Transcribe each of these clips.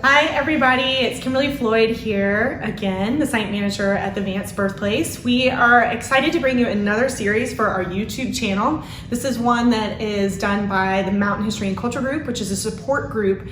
Hi, everybody. It's Kimberly Floyd here again, the site manager at the Vance Birthplace. We are excited to bring you another series for our YouTube channel. This is one that is done by the Mountain History and Culture Group, which is a support group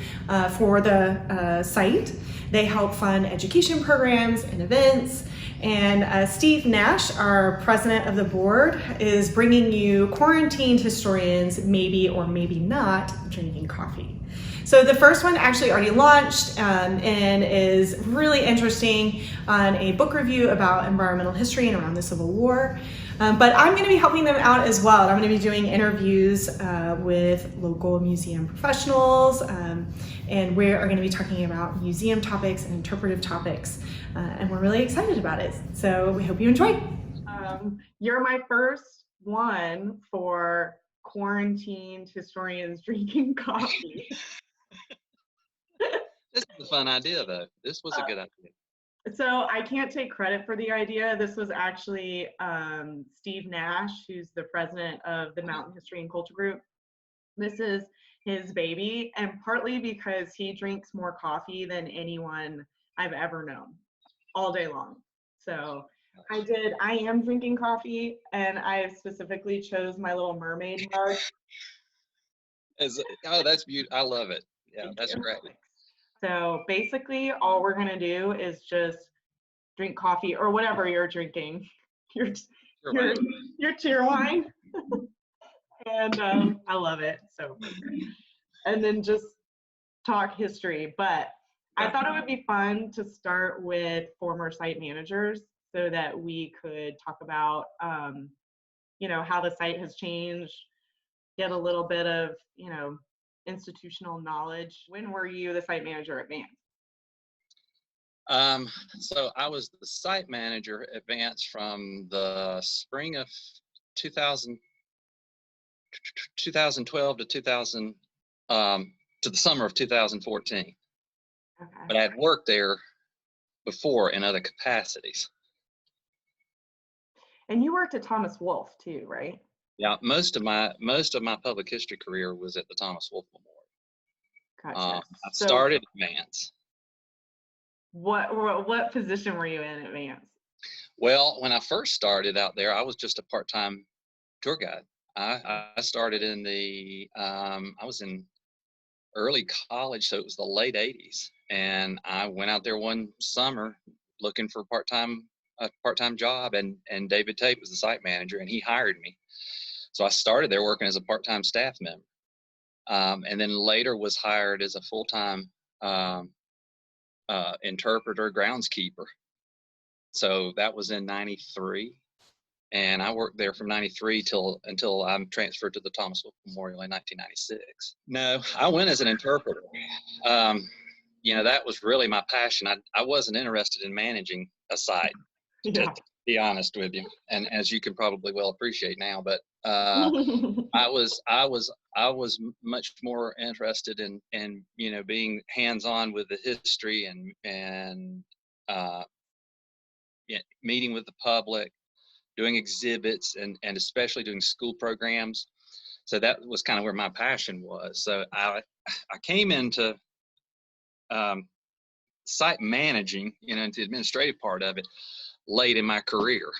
for the site. They help fund education programs and events. And Steve Nash, our president of the board, is bringing you quarantined historians, maybe or maybe not drinking coffee. So the first one actually already launched and is really interesting on a book review about environmental history and around the Civil War. But I'm going to be helping them out as well. I'm going to be doing interviews with local museum professionals, and we are going to be talking about museum topics and interpretive topics, and we're really excited about it. So we hope you enjoy. You're my first one for quarantined historians drinking coffee. This is a fun idea, though. This was a good idea. So I can't take credit for the idea. This was actually Steve Nash, who's the president of the Mountain History and Culture Group. This is his baby, and partly because he drinks more coffee than anyone I've ever known all day long. So I am drinking coffee, and I specifically chose my little mermaid mug. Oh, that's beautiful. I love it. Yeah, that's great. So basically, all we're gonna do is just drink coffee or whatever you're drinking, your cheer wine, and I love it. So, and then just talk history. But I thought it would be fun to start with former site managers so that we could talk about, how the site has changed, get a little bit of, institutional knowledge. When were you the site manager at Vance? So I was the site manager at Vance from the spring of 2012 to the summer of 2014. Okay. But I had worked there before in other capacities. And you worked at Thomas Wolfe too, right? Yeah, most of my public history career was at the Thomas Wolfe Memorial. Gotcha. I started at Vance. What position were you in at Vance? Well, when I first started out there, I was just a part-time tour guide. I started in I was in early college, so it was the late 80s. And I went out there one summer looking for a part-time job, and David Tate was the site manager, and he hired me. So I started there working as a part-time staff member, and then later was hired as a full-time interpreter, groundskeeper. So that was in 93, and I worked there from 93 until I'm transferred to the Thomas Wolfe Memorial in 1996. No, I went as an interpreter. That was really my passion. I wasn't interested in managing a site, to be honest with you, and as you can probably well appreciate now. But I was much more interested in being hands-on with the history and meeting with the public, doing exhibits, and especially doing school programs. So that was kind of where my passion was. So I came into site managing, into the administrative part of it late in my career.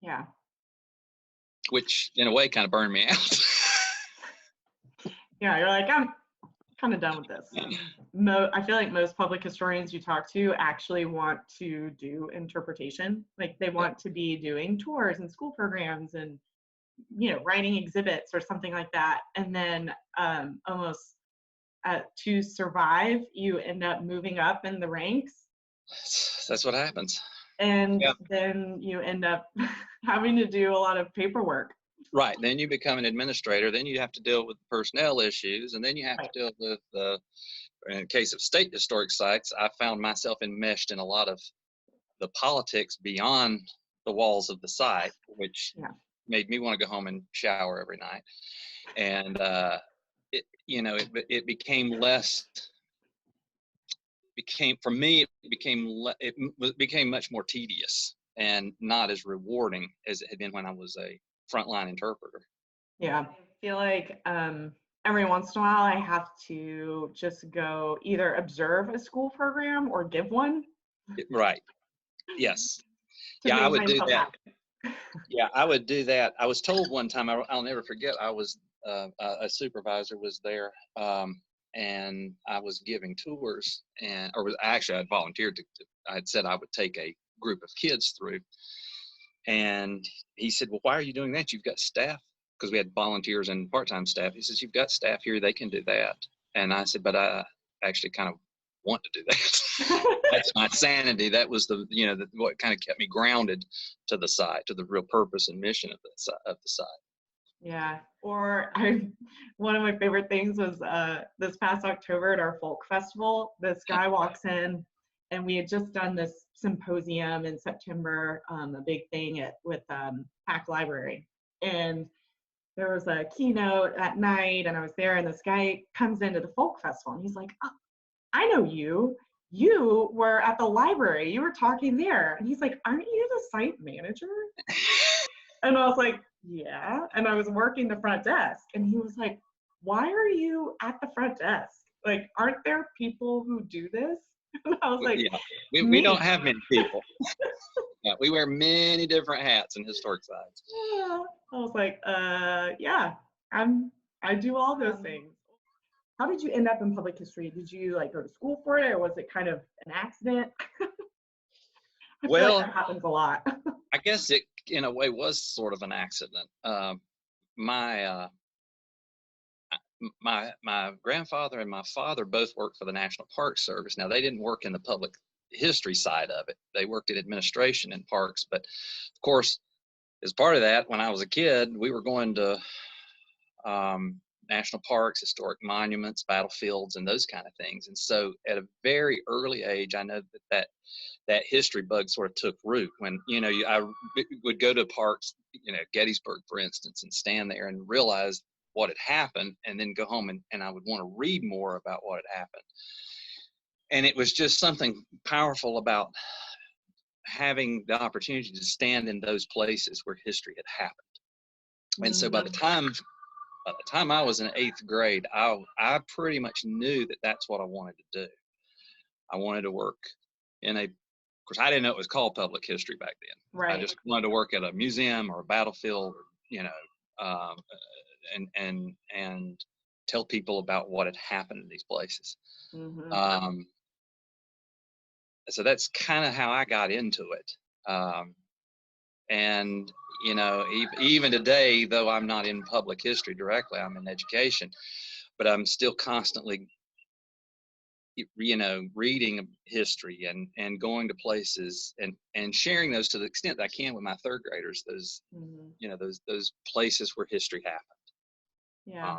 Yeah. Which in a way kind of burned me out. Yeah, you're like, I'm kind of done with this. I feel like most public historians you talk to actually want to do interpretation. Like they want to be doing tours and school programs and, writing exhibits or something like that. And then almost to survive, you end up moving up in the ranks. That's what happens. And then you end up having to do a lot of paperwork. Right. Then you become an administrator. Then you have to deal with personnel issues. And then you have to deal with, in the case of state historic sites, I found myself enmeshed in a lot of the politics beyond the walls of the site, which made me want to go home and shower every night. And, it became less. For me, it became much more tedious and not as rewarding as it had been when I was a frontline interpreter. Yeah, I feel like every once in a while I have to just go either observe a school program or give one Right. Yes. to Yeah, I make would do myself that. happy. Yeah, I would do that. I was told one time, I'll never forget, I was, a supervisor was there, and I was giving tours, or was actually, I had volunteered I had said I would take a group of kids through. And he said, well, why are you doing that? You've got staff, because we had volunteers and part-time staff. He says, you've got staff here, they can do that. And I said, but I actually kind of want to do that. That's my sanity. That was what kind of kept me grounded to the site, to the real purpose and mission of the site. Yeah. Or one of my favorite things was this past October at our folk festival, this guy walks in, and we had just done this symposium in September, a big thing with Pack Library. And there was a keynote at night, and I was there, and this guy comes into the folk festival, and he's like, oh, I know you. You were at the library. You were talking there. And he's like, aren't you the site manager? And I was like, yeah. And I was working the front desk. And he was like, why are you at the front desk? Like, aren't there people who do this? And I was like, yeah, we don't have many people. Yeah, we wear many different hats in historic sites. yeah. I was like, yeah, I do all those things. How did you end up in public history? Did you like go to school for it, or was it kind of an accident? I feel like that happens a lot. I guess it, in a way, was sort of an accident. My grandfather and my father both worked for the National Park Service. Now, they didn't work in the public history side of it. They worked in administration in parks. But of course, as part of that, when I was a kid, we were going to national parks, historic monuments, battlefields, and those kind of things. And so at a very early age, I know that history bug sort of took root when, I would go to parks, Gettysburg, for instance, and stand there and realize what had happened, and then go home and I would want to read more about what had happened. And it was just something powerful about having the opportunity to stand in those places where history had happened. And so by the time I was in 8th grade, I pretty much knew that that's what I wanted to do. I wanted to work of course, I didn't know it was called public history back then. Right. I just wanted to work at a museum or a battlefield, and tell people about what had happened in these places. Mm-hmm. So that's kind of how I got into it. And even today, though I'm not in public history directly, I'm in education, but I'm still constantly, reading history and going to places and sharing those to the extent that I can with my 3rd graders, those, Mm-hmm. those places where history happened. Yeah.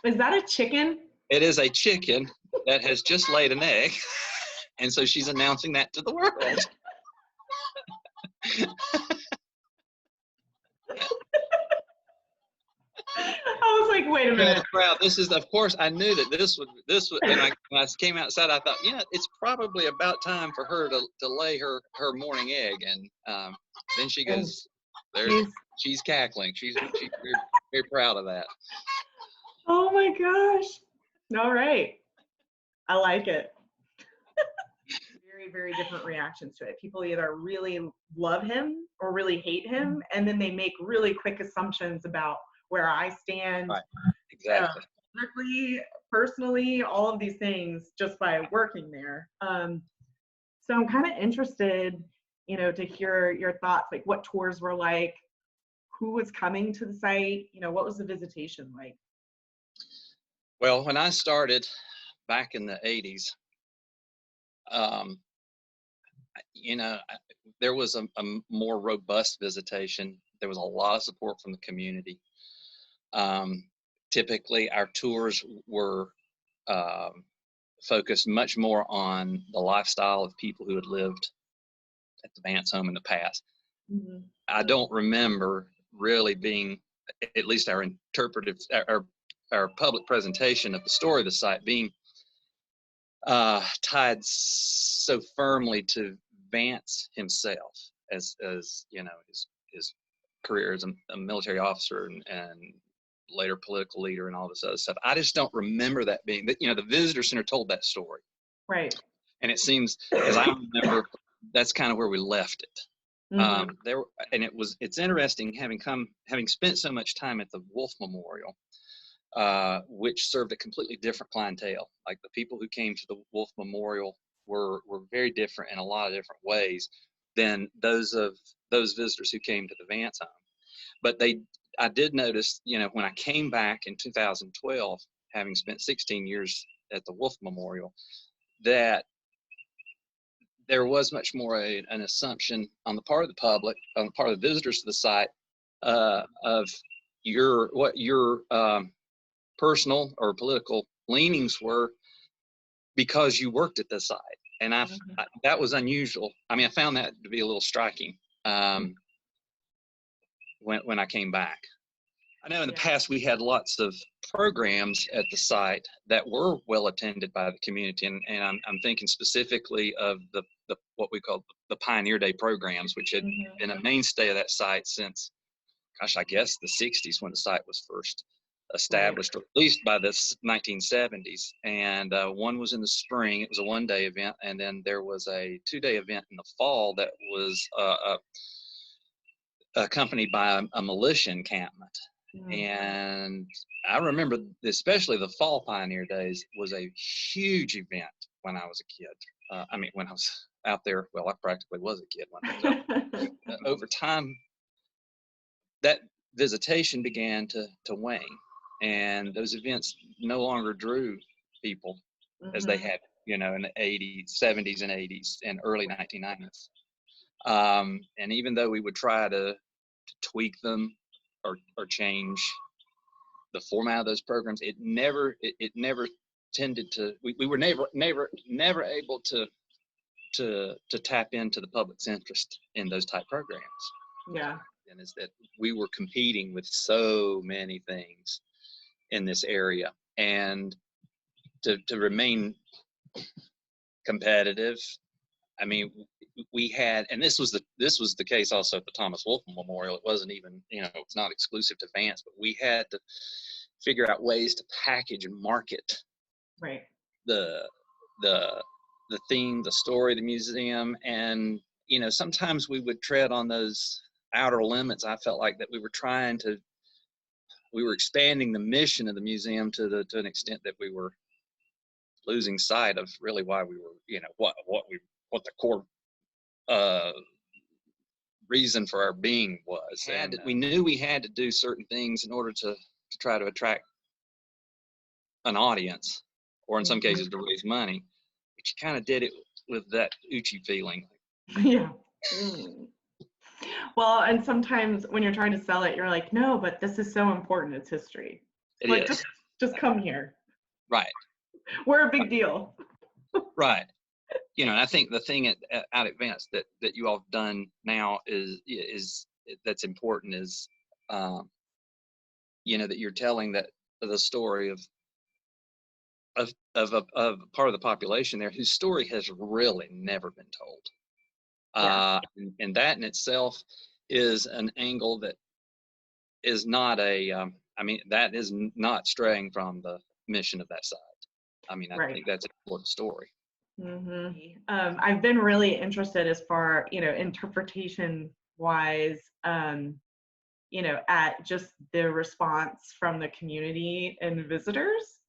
Is that a chicken? It is a chicken that has just laid an egg. And so she's announcing that to the world. I was like, wait a minute. Crowd. This is, of course, I knew that this would, and when I came outside, I thought, it's probably about time for her to lay her morning egg. And then she goes, she's cackling. She's very, very proud of that. Oh my gosh. All right. I like it. Very, very different reactions to it. People either really love him or really hate him, and then they make really quick assumptions about where I stand. Right. Exactly. Politically, personally, all of these things just by working there. So I'm kind of interested, to hear your thoughts, like what tours were like, who was coming to the site, what was the visitation like? Well, when I started back in the 80s, there was a more robust visitation. There was a lot of support from the community. Typically, our tours were focused much more on the lifestyle of people who had lived at the Vance home in the past. Mm-hmm. I don't remember really being, at least our interpretive, our public presentation of the story of the site being tied so firmly to Vance himself as his career as a military officer and later political leader and all this other stuff. I just don't remember that being that, the visitor center told that story. Right. And it seems, as I remember, that's kind of where we left it. Mm-hmm. It's interesting having spent so much time at the Wolf Memorial, which served a completely different clientele. Like the people who came to the Wolf Memorial were very different in a lot of different ways than those visitors who came to the Vance home. But I did notice, when I came back in 2012, having spent 16 years at the Wolf Memorial, that there was much more an assumption on the part of the public, on the part of the visitors to the site, of what your personal or political leanings were because you worked at the site. And that was unusual. I mean, I found that to be a little striking when I came back. I know in the past we had lots of programs at the site that were well attended by the community, and I'm thinking specifically of the what we call the Pioneer Day programs, which had been a mainstay of that site since, I guess the 60s when the site was first established, or at least by the 1970s. And one was in the spring; it was a one-day event, and then there was a two-day event in the fall that was accompanied by a militia encampment. And I remember, especially the fall Pioneer Days was a huge event when I was a kid. When I was out there, well, I practically was a kid when I was out there. Over time, that visitation began to wane, and those events no longer drew people as they had, in the 80s, 70s, and 80s, and early 1990s. And even though we would try to tweak them or change the format of those programs, it never tended to. We were never able to tap into the public's interest in those type programs. Yeah. And is that we were competing with so many things in this area, and to remain competitive. I mean, we had, and this was the case also at the Thomas Wolfe Memorial. It wasn't even, it's not exclusive to Vance, but we had to figure out ways to package and market the theme, the story, the museum, and sometimes we would tread on those outer limits. I felt like that we were expanding the mission of the museum to an extent that we were losing sight of really why we were, what the core reason for our being was. And we knew we had to do certain things in order to try to attract an audience, or in some cases to raise money, but you kind of did it with that Uchi feeling. Yeah. Well, and sometimes when you're trying to sell it, you're like, no, but this is so important. It's history. It is. Just come here. Right. We're a big deal. Right. And I think the thing out at Vance that you all have done now is that's important is, that you're telling the story of a part of the population there whose story has really never been told. And that in itself is an angle that is not that is not straying from the mission of that site. I think that's an important story. I've been really interested as far, interpretation wise, at just the response from the community and visitors,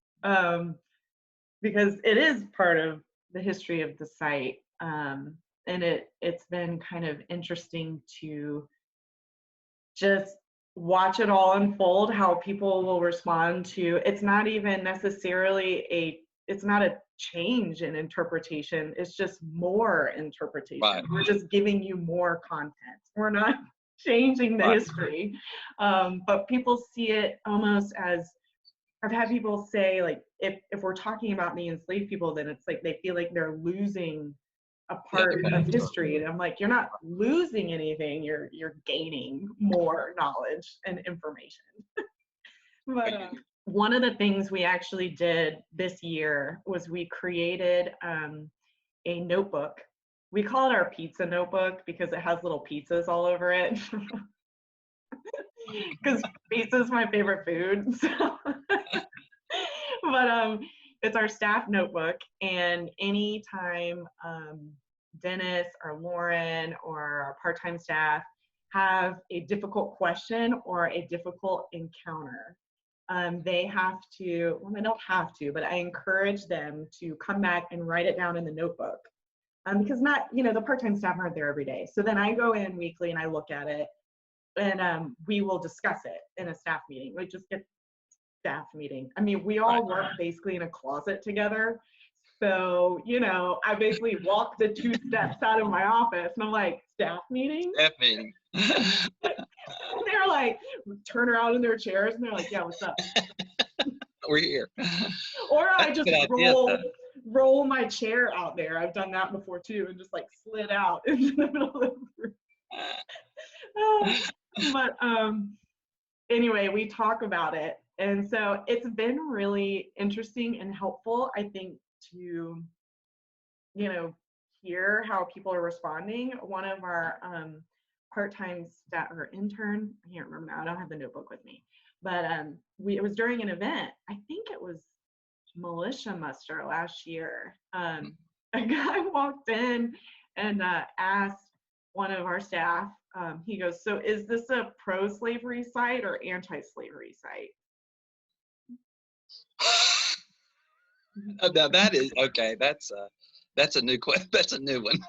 because it is part of the history of the site. And it's been kind of interesting to just watch it all unfold, how people will respond to. It's not even necessarily it's not a change in interpretation, it's just more interpretation. Right. We're just giving you more content. We're not changing the history. But people see it almost as, I've had people say, like, if we're talking about the enslaved people, then it's like they feel like they're losing a part of history. And I'm like, you're not losing anything, you're gaining more knowledge and information. But one of the things we actually did this year was we created a notebook. We call it our pizza notebook because it has little pizzas all over it. because pizza is my favorite food. So. But it's our staff notebook, and anytime Dennis or Lauren or our part-time staff have a difficult question or a difficult encounter, they have to, well, they don't have to, but I encourage them to come back and write it down in the notebook. Because not, the part-time staff aren't there every day. So then I go in weekly and I look at it, and we will discuss it in a staff meeting. We just get staff meeting. I mean, we all work basically in a closet together. So, I basically walk the 2 steps out of my office and I'm like, staff meeting? Staff meeting. And they're like, turn around in their chairs and they're like, yeah, what's up? We're here. Or I just roll my chair out there. I've done that before too, and just like slid out into the middle of the room. But anyway, we talk about it. And so it's been really interesting and helpful, I think, to, hear how people are responding. One of our part-time staff or intern, I can't remember now, I don't have the notebook with me, but it was during an event. I think it was militia muster last year. A guy walked in and asked one of our staff, he goes, so is this a pro-slavery site or anti-slavery site? Now that is okay. That's a new question. That's a new one.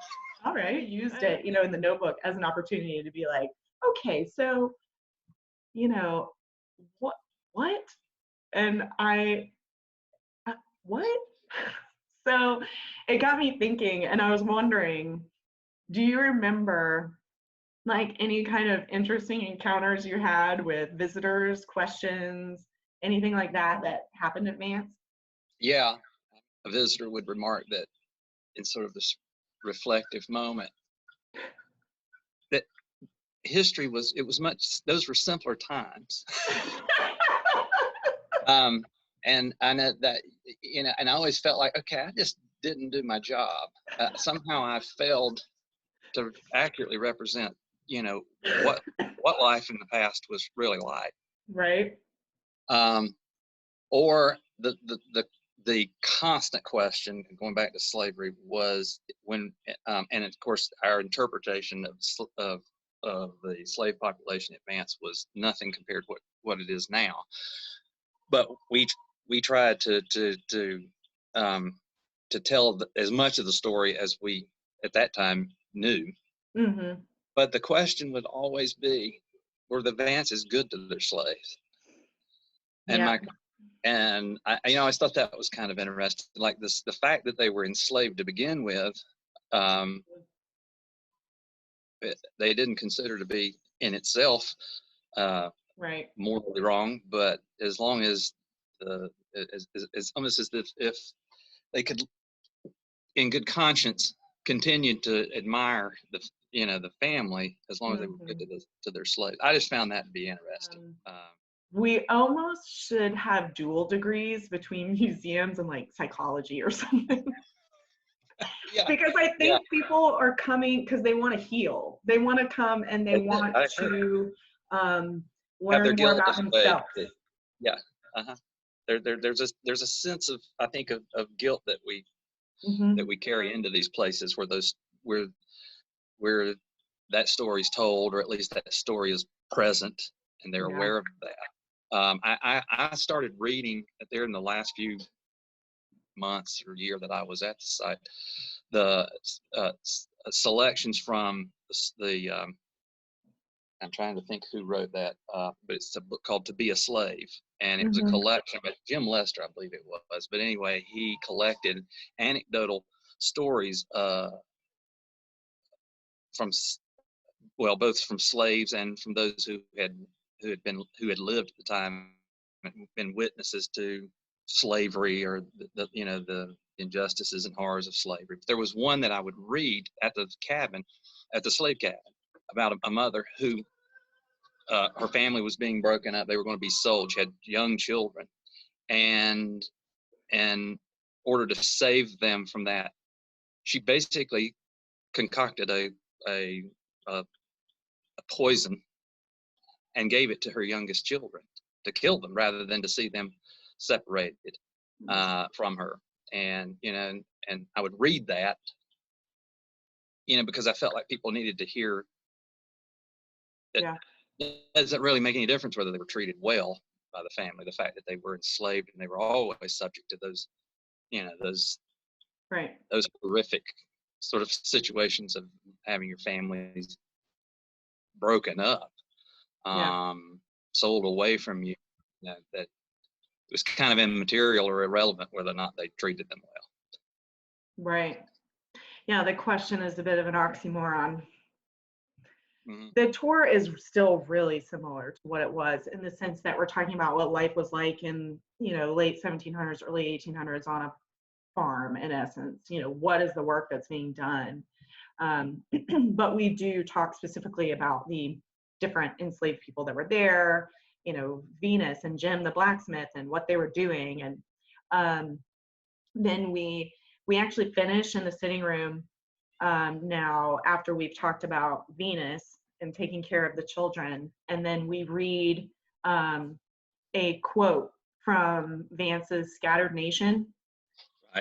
All right, used it, in the notebook as an opportunity to be like, okay, so, what? And what? So it got me thinking, and I was wondering, do you remember like any kind of interesting encounters you had with visitors, questions, anything like that happened at Vance? Yeah, a visitor would remark that in sort of this reflective moment that history was those were simpler times. And I know that, and I always felt like, okay, I just didn't do my job. Somehow I failed to accurately represent, what life in the past was really like. Right. Or the constant question, going back to slavery, was when, and of course, our interpretation of the slave population at Vance was nothing compared to what it is now. But we tried to tell as much of the story as we at that time knew. Mm-hmm. But the question would always be, were the Vances good to their slaves? And yeah. I always thought that was kind of interesting. Like the fact that they were enslaved to begin with, they didn't consider to be in itself right. morally wrong. But as long as it's almost as if they could, in good conscience, continue to admire the family, as long as they were good to their slaves. I just found that to be interesting. We almost should have dual degrees between museums and like psychology or something. Yeah. Because I think people are coming because they want to heal. They want to come and they want to learn more about themselves. Yeah. Uh-huh. There's a sense of, I think, of guilt that we carry into these places where that story is told, or at least that story is present, and they're aware of that. I started reading there in the last few months or year that I was at the site, the selections from the I'm trying to think who wrote that, but it's a book called To Be a Slave, and it was a collection, but Jim Lester, I believe it was. But anyway, he collected anecdotal stories both from slaves and from those who had lived at the time and been witnesses to slavery, or the injustices and horrors of slavery. But there was one that I would read at the slave cabin, about a mother who her family was being broken up. They were going to be sold. She had young children, and in order to save them from that, she basically concocted a poison and gave it to her youngest children to kill them rather than to see them separated from her. And, and I would read that, because I felt like people needed to hear that it doesn't really make any difference whether they were treated well by the family. The fact that they were enslaved and they were always subject to those, those horrific sort of situations of having your families broken up, sold away from you, that it was kind of immaterial or irrelevant whether or not they treated them well. Right. Yeah, the question is a bit of an oxymoron. Mm-hmm. The tour is still really similar to what it was in the sense that we're talking about what life was like in, late 1700s, early 1800s on a farm, in essence. What is the work that's being done? But we do talk specifically about the different enslaved people that were there, Venus and Jim the blacksmith and what they were doing. And then we actually finish in the sitting room now after we've talked about Venus and taking care of the children. And then we read a quote from Vance's Scattered Nation.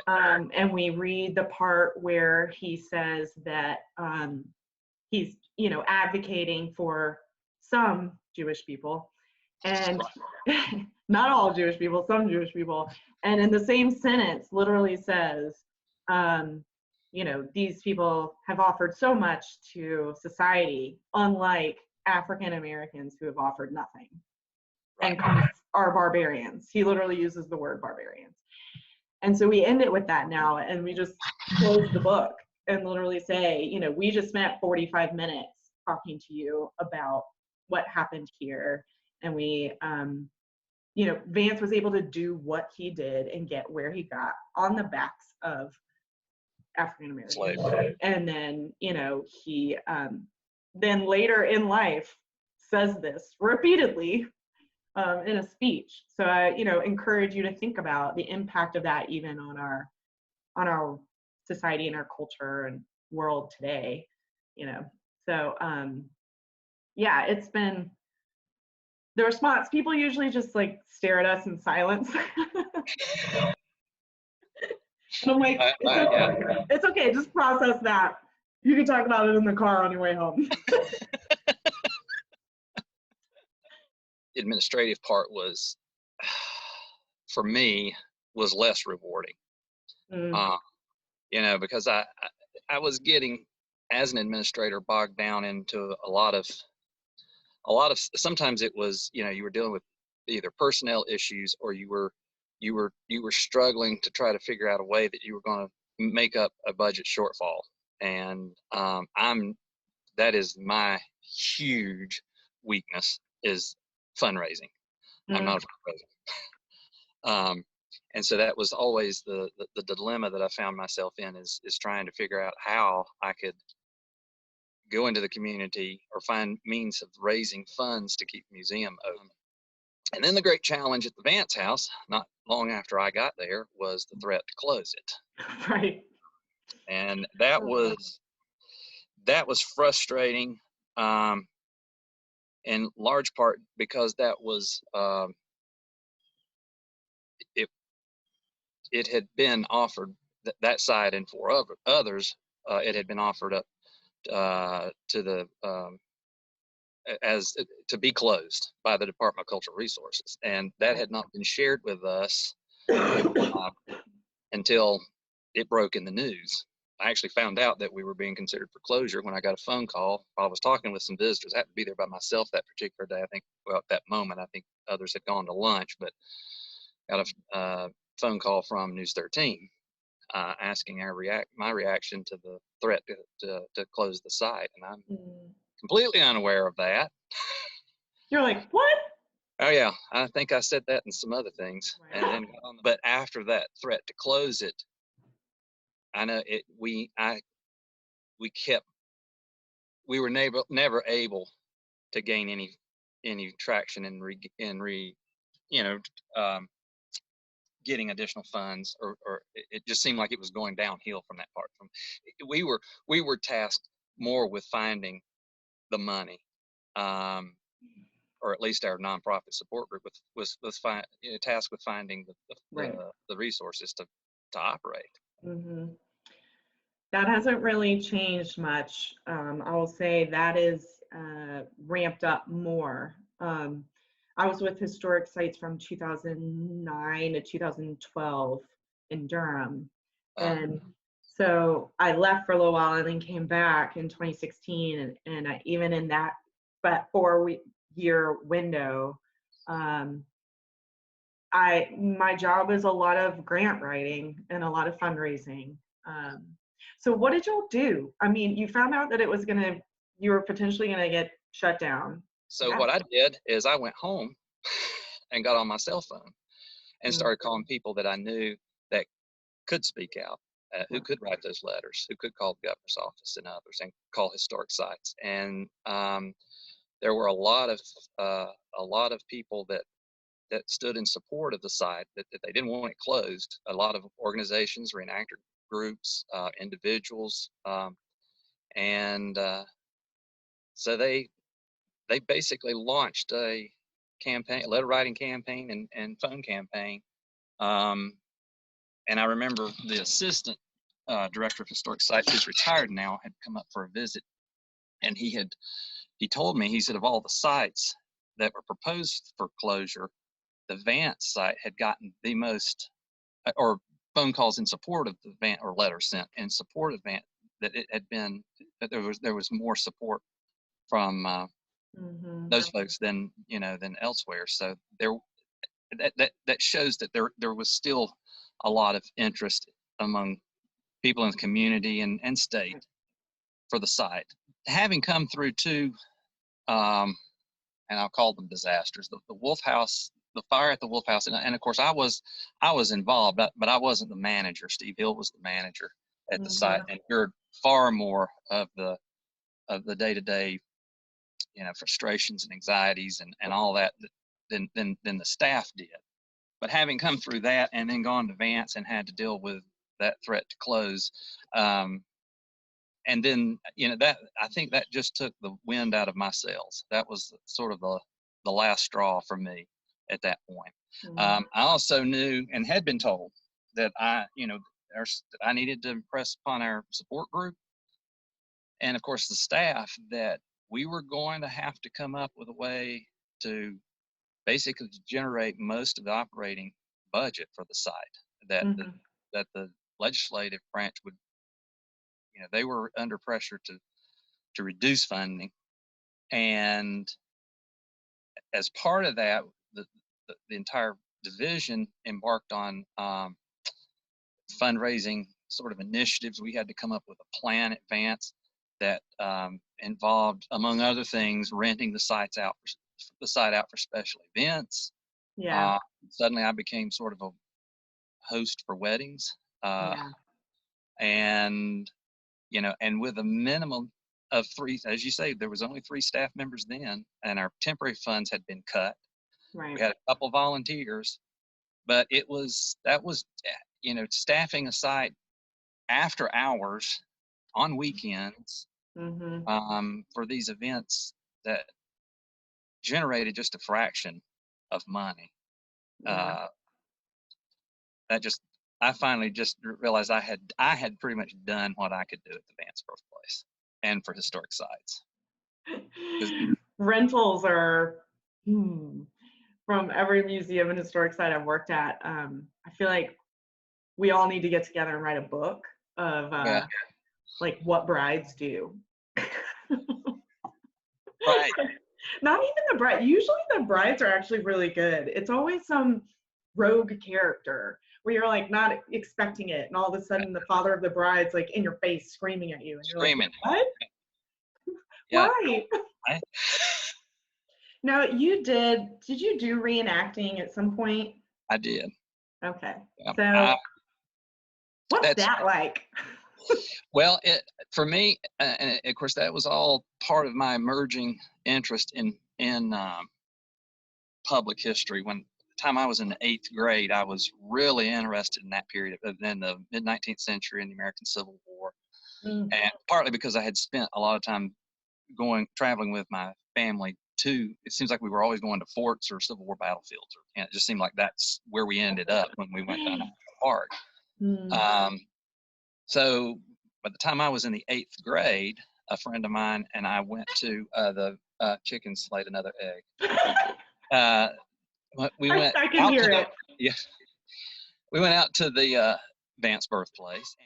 And we read the part where he says that he's, advocating for some Jewish people and not all Jewish people, some Jewish people. And in the same sentence literally says, these people have offered so much to society, unlike African Americans who have offered nothing and are barbarians. He literally uses the word barbarians. And so we end it with that now, and we just close the book and literally say, we just spent 45 minutes talking to you about what happened here. And we, Vance was able to do what he did and get where he got on the backs of African Americans. And then, he then later in life says this repeatedly in a speech. So I, encourage you to think about the impact of that even on our society and our culture and world today, So it's been the response. People usually just like stare at us in silence. And I'm like, it's okay, just process that. You can talk about it in the car on your way home. The administrative part was, for me, was less rewarding. Because I was getting, as an administrator, bogged down into a lot of, sometimes it was, you were dealing with either personnel issues or you were struggling to try to figure out a way that you were going to make up a budget shortfall. And that is my huge weakness, is fundraising. I'm not a fundraiser. And so that was always the dilemma that I found myself in, is trying to figure out how I could go into the community or find means of raising funds to keep the museum open. And then the great challenge at the Vance house, not long after I got there, was the threat to close it. Right. And that was frustrating, in large part because that was it had been offered, that side and for others, it had been offered up to the as to be closed by the Department of Cultural Resources, and that had not been shared with us until it broke in the news. I actually found out that we were being considered for closure when I got a phone call. I was talking with some visitors. I happened to be there by myself that particular day. I think, at that moment, I think others had gone to lunch, but got a phone call from News 13 asking my reaction to the threat to close the site, and I'm completely unaware of that. You're like, what? Oh yeah, I think I said that and some other things. Wow. And then, but after that threat to close it, I know it. We were never able to gain any traction in getting additional funds, or it just seemed like it was going downhill from that part. We were tasked more with finding the money, or at least our nonprofit support group, was tasked with finding Right. the resources to operate. Hmm. That hasn't really changed much. I will say that is ramped up more. I was with Historic Sites from 2009 to 2012 in Durham. And so I left for a little while and then came back in 2016. And even in that but 4-year window, my job is a lot of grant writing and a lot of fundraising. So what did y'all do? I mean, you found out that you were potentially gonna get shut down. So Yeah. what I did is I went home and got on my cell phone and started calling people that I knew that could speak out, who could write those letters, who could call the governor's office and others, and call historic sites. And there were a lot of people that stood in support of the site, that they didn't want it closed. A lot of organizations, reenactor groups, individuals, and so they basically launched a campaign, letter writing campaign and phone campaign. And I remember the assistant director of historic sites, who's retired now, had come up for a visit, and he told me, he said, of all the sites that were proposed for closure, the Vance site had gotten the most, or phone calls in support of the Vance, or letters sent in support of Vance, that it had been, that there was more support from those folks than elsewhere. So that shows that there was still a lot of interest among people in the community and state for the site. Having come through two, and I'll call them disasters, the Wolf House, the fire at the Wolf House, and of course I was involved, but I wasn't the manager. Steve Hill was the manager at the site, and heard far more of the day-to-day, frustrations and anxieties and all that than the staff did. But having come through that and then gone to Vance and had to deal with that threat to close, and then that, I think that just took the wind out of my sails. That was sort of the last straw for me at that point. I also knew and had been told that I needed to impress upon our support group and of course the staff that we were going to have to come up with a way to basically generate most of the operating budget for the site, that the legislative branch would, they were under pressure to reduce funding. And as part of that, the entire division embarked on fundraising sort of initiatives. We had to come up with a plan at Vance that involved, among other things, renting the site out for special events. Yeah. Suddenly I became sort of a host for weddings. And, and with a minimum of 3, as you say, there was only 3 staff members then, and our temporary funds had been cut. Right. We had a couple volunteers, but that was, staffing a site after hours on weekends for these events that generated just a fraction of money. I finally just realized I had pretty much done what I could do at the Vance Birthplace and for historic sites. Rentals are from every museum and historic site I've worked at. I feel like we all need to get together and write a book of like what brides do. Right. Not even the bride. Usually the brides are actually really good. It's always some rogue character where you're like not expecting it, and all of a sudden the father of the bride's like in your face screaming at you, and you're Screaming. like, what? Yeah. Why? Now did you do reenacting at some point? I did. Okay. Yeah. So what's that like? Well, for me, and of course, that was all part of my emerging interest in public history. When the time I was in the 8th grade, I was really interested in that period in the mid-19th century and the American Civil War, and partly because I had spent a lot of time traveling with my family it seems like we were always going to forts or Civil War battlefields, and it just seemed like that's where we ended up when we went to National Park. So by the time I was in the 8th grade, a friend of mine and I went to the chickens laid another egg. We went I can out hear to it. we went out to the Vance Birthplace.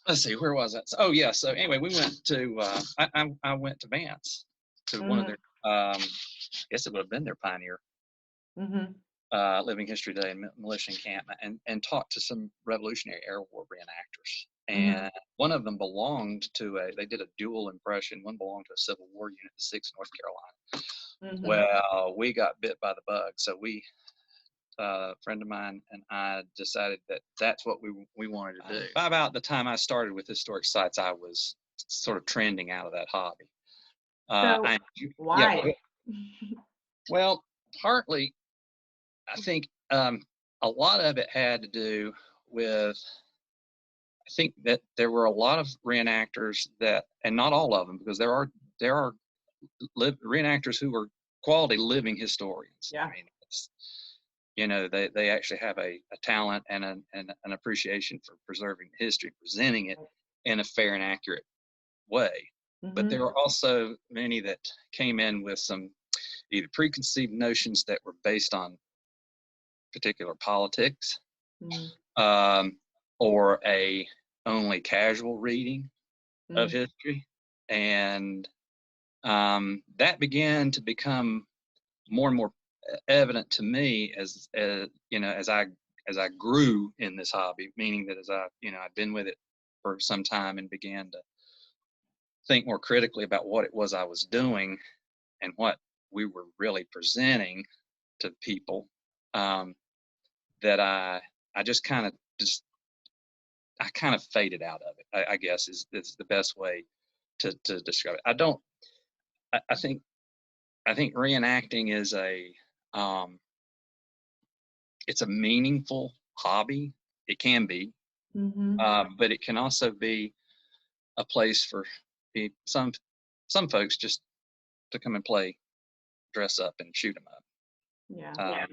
Let's see, where was that? Oh yeah. So anyway, we went to I went to Vance to one of their I guess it would have been their pioneer Living History Day and militia encampment, and talked to some Revolutionary Era War reenactors. And one of them belonged to they did a dual impression. One belonged to a Civil War unit, the 6th North Carolina. Well, we got bit by the bug, so a friend of mine and I decided that that's what we wanted to do. By about the time I started with historic sites, I was sort of trending out of that hobby. Why? Well, partly, I think a lot of it had to do with, I think that there were a lot of reenactors that, and not all of them, because there are reenactors who are quality living historians. Yeah. I mean, they actually have a talent and an appreciation for preserving history, presenting it in a fair and accurate way. But there are also many that came in with some either preconceived notions that were based on particular politics, or a only casual reading of history, and that began to become more and more evident to me as I grew in this hobby, meaning that as I've been with it for some time and began to think more critically about what it was I was doing and what we were really presenting to people, that I just kind of faded out of it, I guess is the best way to describe it. I think reenacting is it's a meaningful hobby. It can be, but it can also be a place for some folks just to come and play, dress up, and shoot them up. Yeah.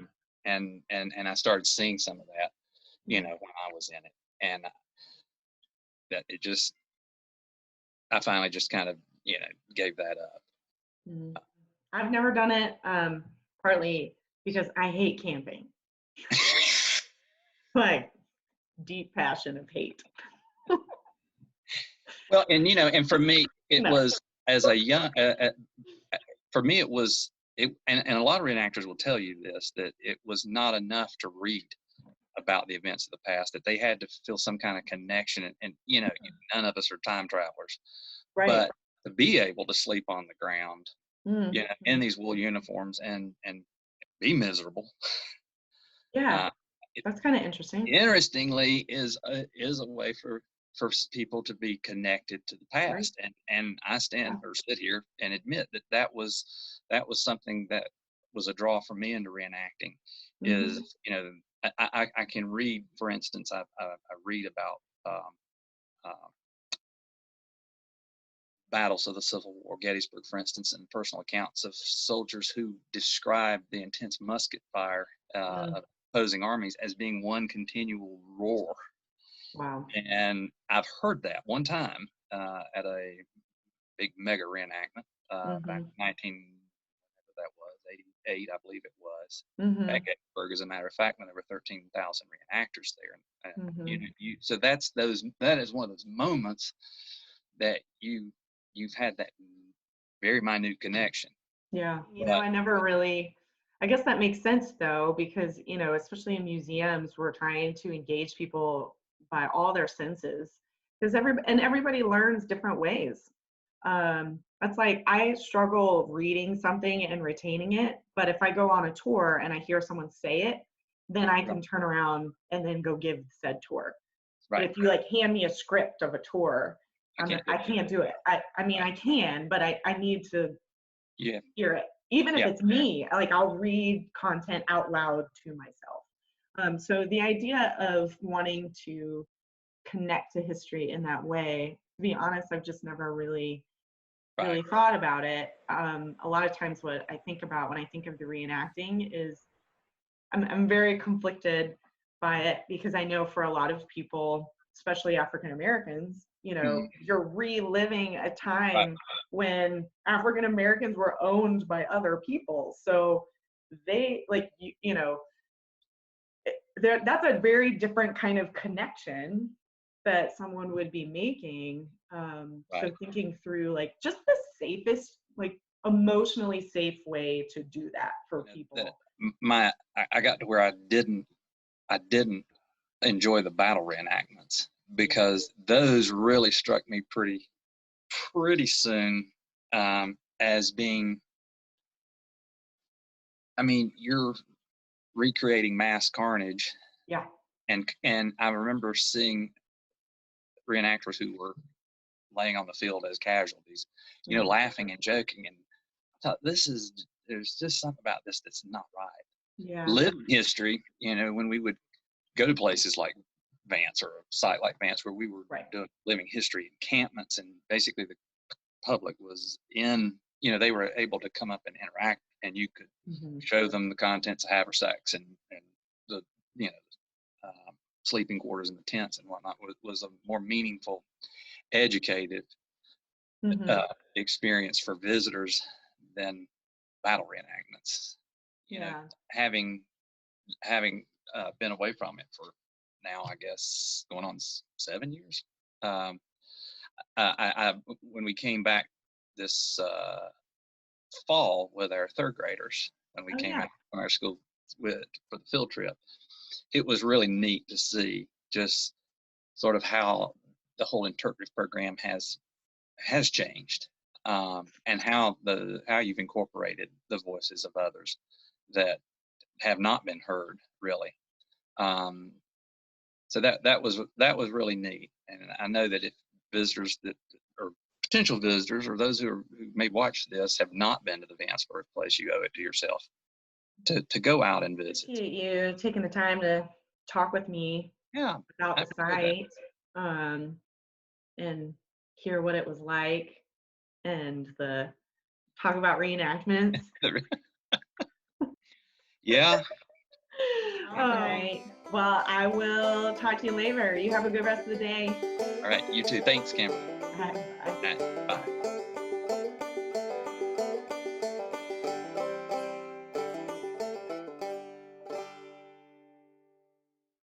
And I started seeing some of that, when I was in it, and that I finally just kind of gave that up. I've never done it, partly because I hate camping. Like, deep passion of hate. Well, and for me, it was as a young, for me, it was, and a lot of reenactors will tell you this, that it was not enough to read about the events of the past, that they had to feel some kind of connection. And none of us are time travelers. Right. But to be able to sleep on the ground, in these wool uniforms and be miserable. Yeah, that's kind of interesting. Interestingly, is a way for people to be connected to the past, right. and I stand or sit here and admit that was something that was a draw for me into reenacting. Is I can read, for instance, I read about battles of the Civil War, Gettysburg, for instance, and personal accounts of soldiers who described the intense musket fire of opposing armies as being one continual roar. Wow. And I've heard that one time at a big mega reenactment back in 1988, I believe it was, at Gettysburg, as a matter of fact, when there were 13,000 reenactors there. And so that is one of those moments that you've had that very minute connection. Yeah, I never really, I guess that makes sense though, because especially in museums, we're trying to engage people by all their senses, because everybody learns different ways. That's like, I struggle reading something and retaining it, but if I go on a tour and I hear someone say it, then I can turn around and then go give said tour. Right. But if you hand me a script of a tour, I can't do it. I mean, I can, but I need to hear it. Even if it's me, I'll read content out loud to myself. So the idea of wanting to connect to history in that way, to be honest, I've just never really really thought about it. A lot of times what I think about when I think of the reenacting is I'm very conflicted by it, because I know for a lot of people, especially African Americans, you know, you're reliving a time when African Americans were owned by other people. So they, like, you know, that's a very different kind of connection that someone would be making. So thinking through, like, just the safest, like, emotionally safe way to do that for people. I got to where I didn't enjoy the battle reenactments, because those really struck me pretty soon, as being, I mean, you're recreating mass carnage. Yeah. And I remember seeing reenactors who were laying on the field as casualties, you know, laughing and joking, and I thought, there's just something about this that's not right. Yeah. Living history, you know, when we would go to places like Vance, or a site like Vance, where we were doing living history encampments, and basically the public was in, you know, they were able to come up and interact, and you could show them the contents of haversacks and the, you know, sleeping quarters and the tents and whatnot. Was a more meaningful, educated experience for visitors than battle reenactments. You know, having been away from it for now, I guess, going on 7 years. When we came back this fall with our third graders, when we came out from our school for the field trip, it was really neat to see just sort of how the whole interpretive program has changed, and how you've incorporated the voices of others that have not been heard, really. So that was really neat. And I know that if visitors or potential visitors, or those who may watch this, have not been to the Vance Birthplace, you owe it to yourself to go out and visit. Appreciate you taking the time to talk with me about the site, and hear what it was like, and talk about reenactments. Yeah. All right. Well, I will talk to you later. You have a good rest of the day. All right. You too. Thanks, Kimberly. Bye. Bye.